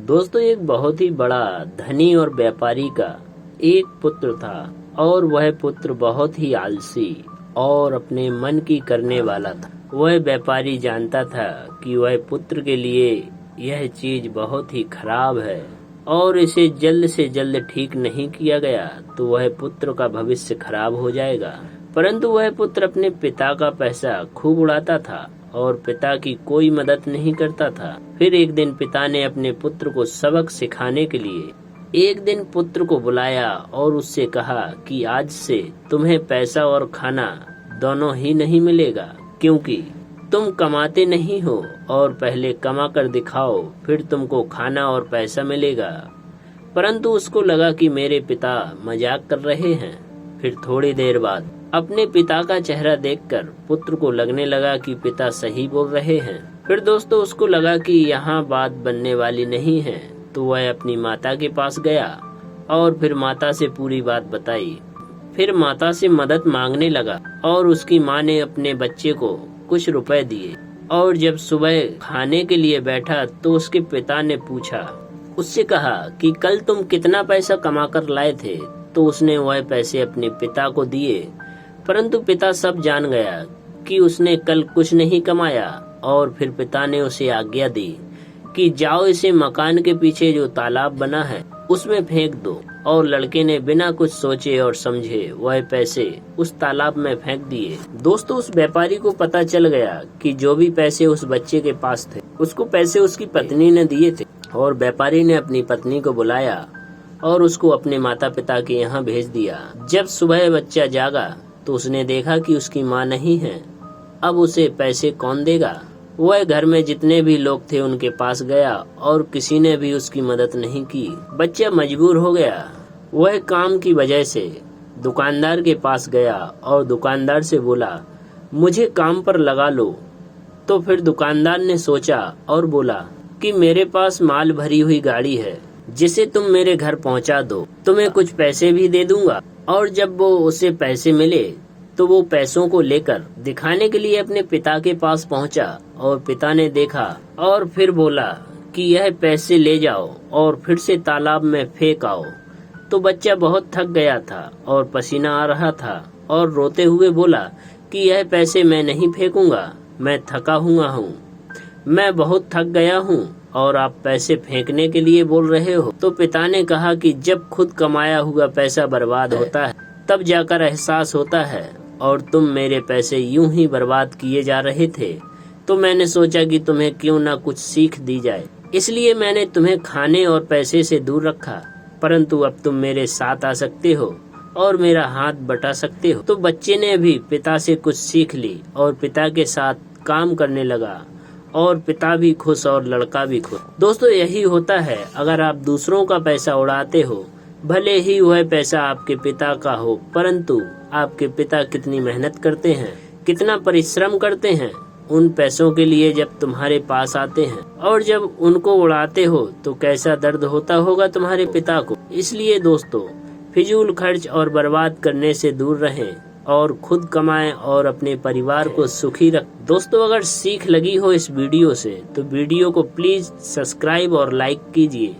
दोस्तों एक बहुत ही बड़ा धनी और व्यापारी का एक पुत्र था और वह पुत्र बहुत ही आलसी और अपने मन की करने वाला था। वह व्यापारी जानता था कि वह पुत्र के लिए यह चीज बहुत ही खराब है और इसे जल्द से जल्द ठीक नहीं किया गया तो वह पुत्र का भविष्य खराब हो जाएगा। परंतु वह पुत्र अपने पिता का पैसा खूब उड़ाता था और पिता की कोई मदद नहीं करता था। फिर एक दिन पिता ने अपने पुत्र को सबक सिखाने के लिए एक दिन पुत्र को बुलाया और उससे कहा कि आज से तुम्हें पैसा और खाना दोनों ही नहीं मिलेगा, क्योंकि तुम कमाते नहीं हो और पहले कमा कर दिखाओ, फिर तुमको खाना और पैसा मिलेगा। परंतु उसको लगा कि मेरे पिता मजाक कर रहे हैं। फिर थोड़ी देर बाद अपने पिता का चेहरा देखकर पुत्र को लगने लगा कि पिता सही बोल रहे हैं। फिर दोस्तों उसको लगा कि यहाँ बात बनने वाली नहीं है, तो वह अपनी माता के पास गया और फिर माता से पूरी बात बताई। फिर माता से मदद मांगने लगा और उसकी माँ ने अपने बच्चे को कुछ रुपए दिए और जब सुबह खाने के लिए बैठा तो उसके पिता ने पूछा, उससे कहा कि कल तुम कितना पैसा कमा कर लाए थे। तो उसने वह पैसे अपने पिता को दिए, परंतु पिता सब जान गया कि उसने कल कुछ नहीं कमाया और फिर पिता ने उसे आज्ञा दी कि जाओ इसे मकान के पीछे जो तालाब बना है उसमें फेंक दो। और लड़के ने बिना कुछ सोचे और समझे वह पैसे उस तालाब में फेंक दिए। दोस्तों उस व्यापारी को पता चल गया कि जो भी पैसे उस बच्चे के पास थे उसको पैसे उसकी पत्नी ने दिए थे और व्यापारी ने अपनी पत्नी को बुलाया और उसको अपने माता पिता के यहाँ भेज दिया। जब सुबह बच्चा जागा तो उसने देखा कि उसकी माँ नहीं है। अब उसे पैसे कौन देगा। वह घर में जितने भी लोग थे उनके पास गया और किसी ने भी उसकी मदद नहीं की। बच्चा मजबूर हो गया। वह काम की वजह से दुकानदार के पास गया और दुकानदार से बोला, मुझे काम पर लगा लो। तो फिर दुकानदार ने सोचा और बोला कि मेरे पास माल भरी हुई गाड़ी है जिसे तुम मेरे घर पहुंचा दो, तुम्हें कुछ पैसे भी दे दूंगा। और जब वो उसे पैसे मिले तो वो पैसों को लेकर दिखाने के लिए अपने पिता के पास पहुंचा और पिता ने देखा और फिर बोला कि यह पैसे ले जाओ और फिर से तालाब में फेंक आओ। तो बच्चा बहुत थक गया था और पसीना आ रहा था और रोते हुए बोला कि यह पैसे मैं नहीं फेंकूंगा, मैं थका हुआ हूँ, मैं बहुत थक गया हूँ और आप पैसे फेंकने के लिए बोल रहे हो। तो पिता ने कहा कि जब खुद कमाया हुआ पैसा बर्बाद होता है तब जाकर एहसास होता है और तुम मेरे पैसे यूं ही बर्बाद किए जा रहे थे, तो मैंने सोचा कि तुम्हें क्यों ना कुछ सीख दी जाए, इसलिए मैंने तुम्हें खाने और पैसे से दूर रखा। परंतु अब तुम मेरे साथ आ सकते हो और मेरा हाथ बटा सकते हो। तो बच्चे ने भी पिता से कुछ सीख ली और पिता के साथ काम करने लगा और पिता भी खुश और लड़का भी खुश। दोस्तों यही होता है, अगर आप दूसरों का पैसा उड़ाते हो, भले ही वह पैसा आपके पिता का हो, परंतु आपके पिता कितनी मेहनत करते हैं, कितना परिश्रम करते हैं उन पैसों के लिए जब तुम्हारे पास आते हैं, और जब उनको उड़ाते हो तो कैसा दर्द होता होगा तुम्हारे पिता को। इसलिए दोस्तों फिजूल खर्च और बर्बाद करने से दूर रहें और खुद कमाएं और अपने परिवार को सुखी रख। दोस्तों अगर सीख लगी हो इस वीडियो से तो वीडियो को प्लीज सब्सक्राइब और लाइक कीजिए।